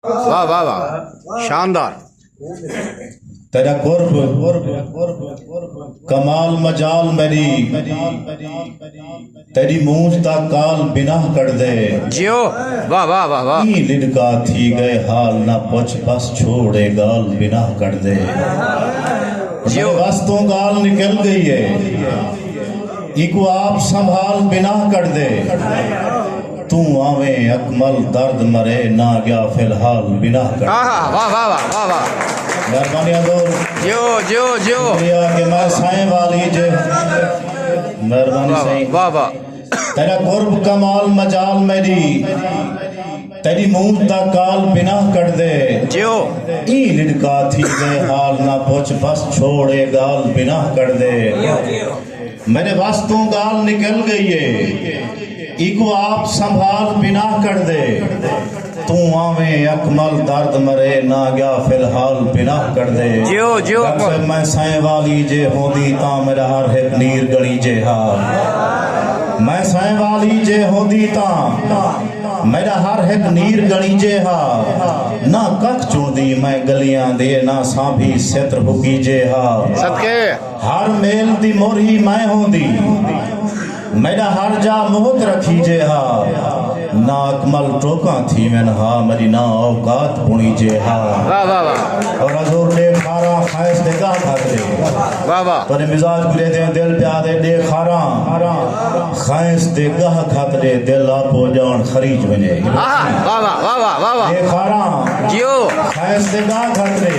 वाह वाह वाह, शानदार। तेरा कुर्ब कमाल मजाल मेरी तेरी मूंछ दा काल बिना कर दे जियो, वाह वाह वाह वाह। लिडका थी गए हाल ना पुछ बस छोड़े गाल बिना कर दे जियो, वस्तों गाल निकल गई है इको आप संभाल बिना कर दे तू आवे अकमल दर्द मरे ना गया फिलहाल बिना कर वाह वाह वाह वाह वाह। मेहरबानी दौर जियो जियो जियो, के मैं साएं वाली जे मेहरबानी सही वाह वाह। तेरा कुर्ब कमाल मजाल मेरी तेरी मूंछ दा काल बिना कर दे जियो, ई लिडका थी गए हाल ना पुछ बस छोड़े गाल बिना कर दे मेरे वास्तों गाल निकल गई है इको आप संभाल बिना कर दे तू आवे अकमल दर्द मरे ना गया फिलहाल बिना कर दे जियो जियो, मैं साएं वाली जे होंदी ता मेरा हर एक नीर गली जे हाल मैं साएं वाली जे होंदी ता मेरा हर एक नीर गली जे हाल ना कख चुनदी मैं गलियां दे ना सांभी सित्र हुकी जे हाल सदके हर मेल दी मोरही मैं होंदी मेरा हर जा मोहत रखी जे हा ना अकमल टोका थी मैंने हा मेरी ना औकात पुणी जे हा वाह वाह वाह और हजूर ने खारा खायस दे गा खाते वाह वाह। तोरे मिजाज गुले दे दिल प्या दे खारा खायस दे गा खाते दिल आपो जान खरीज बने वाह वाह वाह वाह वाह वाह। दे खारा जियो खायस दे गा खाते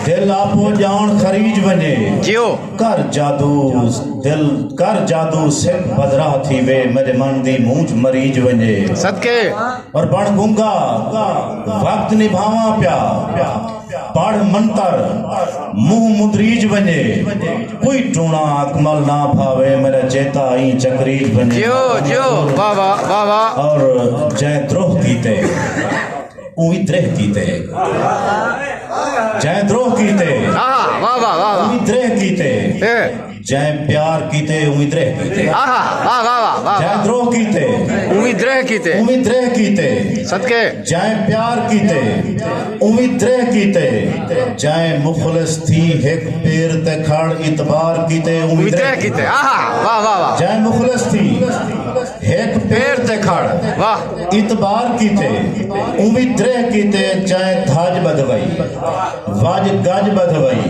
दिल आपो जान खरीज बने जियो, कर जादू दिल कर जादू सिख बदरा थी वे मेरे मन दी मूंछ मरीज वने सदके और बण गुंगा वक्त निभावा प्या पढ़ मंतर मुंह मुदरीज बने कोई टूणा अकमल ना भावे मेरा चेता ही चकरीज बने जियो जियो, वाह वाह वाह वाह। और जय द्रोह कीते उही द्रेह कीते जय द्रोह कीते वाह वाह वाह वाह। उही द्रेह कीते जय प्यार कीते उम्मीद रह कीते वाह वाह वाह वाह। जय द्रोह कीते उम्मीद रह कीते उम्मीद रह कीते सदके जय प्यार कीते उम्मीद रह कीते जय मुखलिस थी एक पैर ते खड़ इतबार कीते उम्मीद रह कीते। वाह वाह वाह। जय मुखलिस थी एक पैर ते खड़ वाह इतबार कीते उम्मीद रह कीते जय धाज बधवई वाज गज बधवई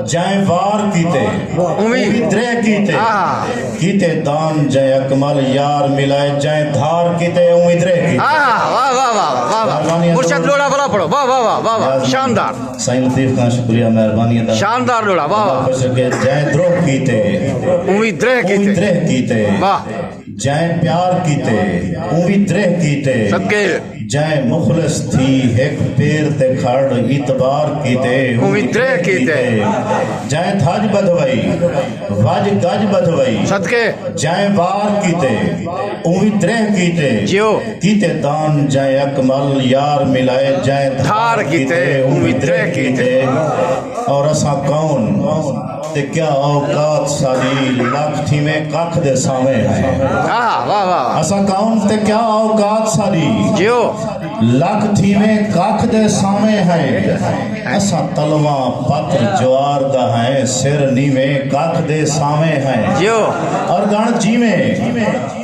जय वार कीते उम्मीद रह कीते दान जय अकमल यार मिलाए जय धार कीते उम्मीद रह कीते। वाह वाह वाह वाह। मुर्शद लोड़ा बड़ा पढ़ो, वाह वाह वाह वाह वाह, शानदार। साईं लतीफ का शुक्रिया मेहरबानी अदा शानदार लोड़ा, वाह वाह। जय द्रोह कीते उम्मीद रह कीते वाह जय प्यार कीते उम्मीद रह कीते सदके जय मुखलिस थी एक पैर ते खड़ इतबार कीते उम्मीद रह कीते जय धाज बधवई वाज गज बधवई सदके जय वार कीते उम्मीद रह कीते जियो कीते दान जय अकमल यार मिलाए जय धार कीते उम्मीद रह कीते। और असा कौन ते क्या औकात सारी लख थी में कख दे सावे है वाह वाह। असा कौन ते क्या औकात सारी जियो लख थी में कख दे सावे है असा तलवा पत्र ज्वार दा है सिर नीवे कख दे सावे है जियो और गण जीवे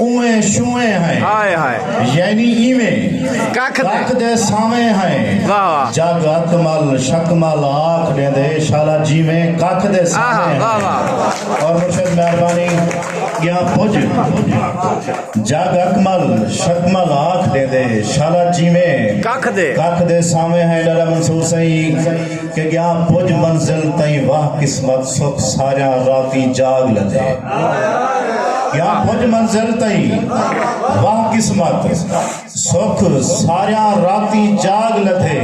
उए शुए है हाय हाय यानी इवे कख दे सावे है वाह जग अकमल शकमल आख दे शाला जीवे कख दे सावे वाह वाह। और मुर्शिद मेहरबानी यहाँ पुज जग अकमल शकमल आख दे शाला जीवे कख दे सावे है डरा मंसूर सही के गया पुज मंजिल तई वाह किस्मत सुख सारा राती जाग लदे क्या पुज मंजिल तई वाह किस्मत सुख सारा राती जाग लथे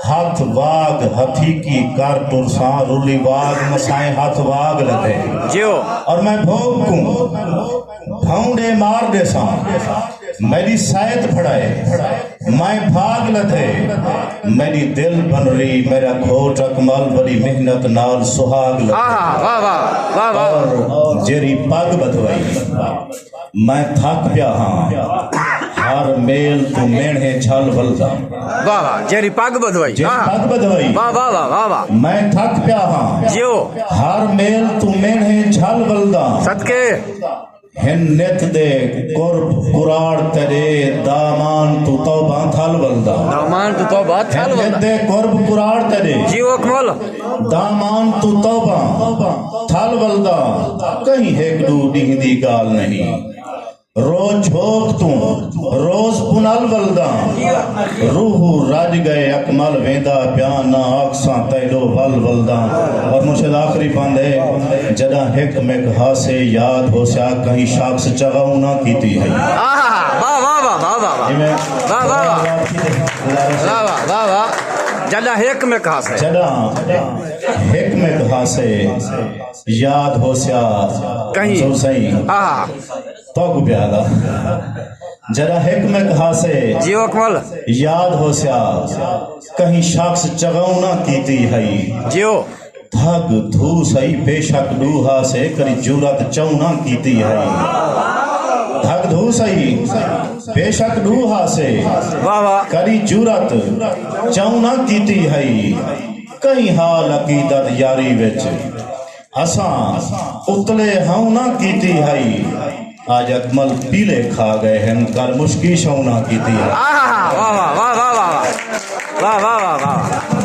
हाथ वाग हथी की कर तुरसा रुली वाग मसाए हाथ वाग लथे जियो और मैं भोगूं भौंडे मार दे सा मेरी सायत फड़ाए मैं भाग लथे मेरी दिल बन रही मेरा घोट अकमल बड़ी मेहनत नाल सुहाग लथे वाह वाह वाह वाह। और जेरी पग बधवाई मैं थक पिया हाँ हर मेल तू मेणे छल बलदा वाह वाह जेरी पग बधवाई जे पग बधवाई वाह वाह वाह वाह वाह मैं थक पिया हां जियो हर मेल तू मेणे छल बलदा सदके हिन नित दे कुर्ब कुराड़ तेरे दामान तू तौबा थल बलदा दामान तू तो बात हिन छल नित बंदा दे कुर्ब कुराड़ तेरे जियो अकमल दामान तू तौबा थल बलदा कहीं हेकड़ू ॾींहं दी गाल नहीं रोज झोक तू रोज पुनल बलदा रूह रज गए अकमल वेंदा प्यान ना अक्सां तैलो बल बलदा और मुर्शिद आखिरी बंद है जदा हिक मिक हासे याद हो सा कहीं शख्स चगाऊ ना कीती है आहा वाह वाह वाह वाह वाह वाह वाह वाह वाह वाह वाह वाह जदा हेक में कहा से जदा हिक मिक हासे याद हो सा कहीं जो सही आहा तो प्यादा जरा हिक मिक हासे जियो अकमल याद हो सा कहीं शख्स चगाऊ ना कीती है जियो धग धू सही बेशक डूहा से करी जुरत चौना कीती है धग धू सही बेशक डूहा से वाह वाह करी जुरत चौना कीती है कई हाल अकीदत यारी विच असां उतले हूं ना कीती है आज अकमल पीले खा गए हैं कर मुश्की शौना कीती है आहा वाह वाह वाह वाह वाह वाह वाह वाह वाह